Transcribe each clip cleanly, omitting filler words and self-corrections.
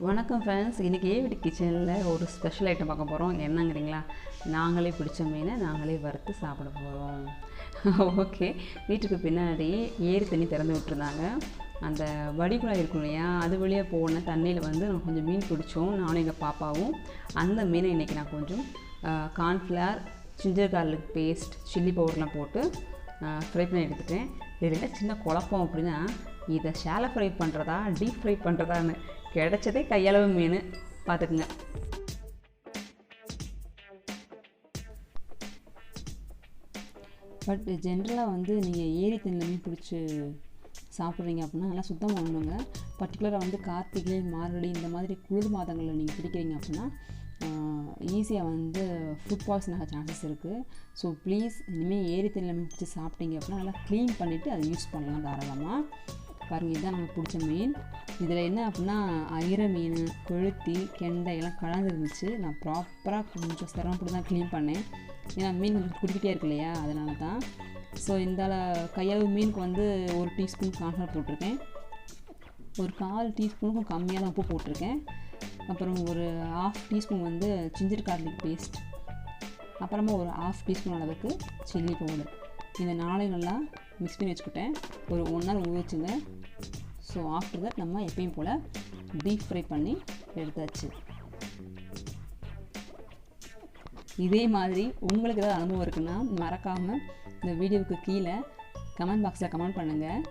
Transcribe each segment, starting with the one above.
வணக்கம் ஃப்ரெண்ட்ஸ், இன்றைக்கி ஏவிடி கிச்சனில் ஒரு ஸ்பெஷல் ஐட்டம் பார்க்க போகிறோம். என்னங்கிறீங்களா? நாங்களே பிடிச்ச மீனை நாங்களே வறுத்து சாப்பிட போகிறோம். ஓகே, வீட்டுக்கு பின்னாடி ஏரி தண்ணி திறந்து விட்டுருந்தாங்க. அந்த வடிகுழாய் இருக்கும் இல்லையா, அது வழியாக போன தண்ணியில் நான் கொஞ்சம் மீன் பிடிச்சோம், நானும் எங்கள் பாப்பாவும். அந்த மீனை இன்றைக்கி நான் கொஞ்சம் cornflour, ginger garlic paste, chilli பவுடர்லாம் போட்டு ஃப்ரை பண்ணி எடுத்துட்டேன். இதில் என்ன சின்ன குழப்பம் அப்படின்னா, இதை ஷாலோ ஃப்ரை பண்ணுறதா டீப் ஃப்ரை பண்ணுறதான்னு கிடைச்சதே கையளவு மீன், பார்த்துக்குங்க. பட் ஜென்ரலாக நீங்கள் ஏரி தண்ணியில் மீன் பிடிச்சி சாப்பிட்றீங்க அப்படின்னா நல்லா சுத்தம் பண்ணணுங்க. பர்டிகுலராக கார்த்திகை, மார்கழி இந்த மாதிரி குளிர் மாதங்களில் நீங்கள் பிடிக்கிறீங்க அப்படின்னா ஈஸியாக ஃபுட் பாய்சன் ஆக சான்சஸ் இருக்குது. ஸோ ப்ளீஸ் இனிமேல் ஏரி தண்ணியில் மீன் பிடிச்சி சாப்பிட்டீங்க அப்படின்னா நல்லா க்ளீன் பண்ணிவிட்டு அதை யூஸ் பண்ணலாம் தாராளமாக. பாருங்கள், இதுதான் நமக்கு பிடிச்ச மீன். இதில் என்ன அப்படின்னா ஐர மீன், கொழுத்தி, கெண்டை எல்லாம் கலந்து இருந்துச்சு. நான் ப்ராப்பராக கொஞ்சம் சிரமப்பட்டு தான் க்ளீன் பண்ணேன். ஏன்னா மீன் கொஞ்சம் குடிக்கிட்டே இருக்கு இல்லையா, அதனால தான். ஸோ இந்த கையளவு மீனுக்கு 1 டீஸ்பூன் கார்ன்ஃப்ளவர் போட்டிருக்கேன். ஒரு 1/4 டீஸ்பூனுக்கும் கம்மியாக தான் உப்பு போட்டிருக்கேன். அப்புறம் ஒரு 1/2 டீஸ்பூன் ஜிஞ்சர் கார்லிக் பேஸ்ட், அப்புறமா ஒரு 1/2 டீஸ்பூன் அளவுக்கு சில்லி பவுடர். இந்த 4 நல்லா மிக்ஸ் பண்ணி வச்சுக்கிட்டேன். ஒரு 1 hour ஊற வச்சுங்க. ஸோ ஆஃப்டர் தட் நம்ம எப்பயும் போல் டீப் ஃப்ரை பண்ணி எடுத்தாச்சு. இதே மாதிரி உங்களுக்கு ஏதாவது அனுபவம் இருக்குன்னா மறக்காமல் இந்த வீடியோவுக்கு கீழே கமெண்ட் பாக்ஸில் கமெண்ட் பண்ணுங்கள்.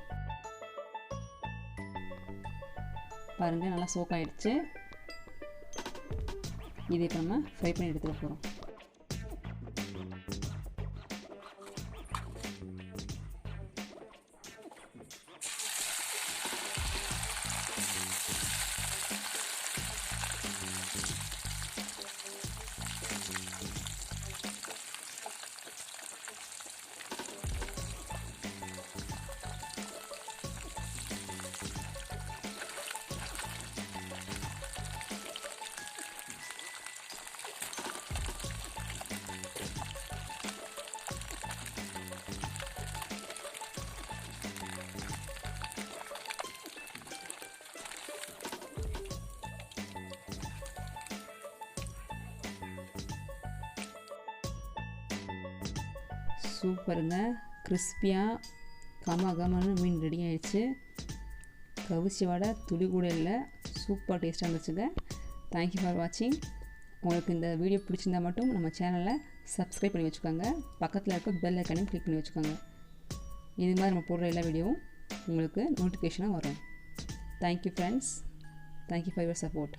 பாருங்கள், நல்லா சோக் ஆகிடுச்சு. இதை இப்போ நம்ம ஃப்ரை பண்ணி எடுத்துகிட்டு போகிறோம். சூப்பருங்க, கிறிஸ்பியாக கமகமன்னு மீன் ரெடி ஆகிடுச்சு. கவிச்சி வடை துளி கூட இல்லை, சூப்பர் டேஸ்ட்டாக இருந்துச்சுங்க. தேங்க்யூ ஃபார் வாட்சிங். உங்களுக்கு இந்த வீடியோ பிடிச்சிருந்தா மட்டும் நம்ம சேனலை சப்ஸ்கிரைப் பண்ணி வச்சுக்கோங்க. பக்கத்தில் இருக்க பெல் ஐக்கானையும் கிளிக் பண்ணி வச்சுக்கோங்க. இது மாதிரி நம்ம போடுற எல்லா வீடியோவும் உங்களுக்கு நோட்டிஃபிகேஷனாக வரும். Thank you friends, thank you for your support.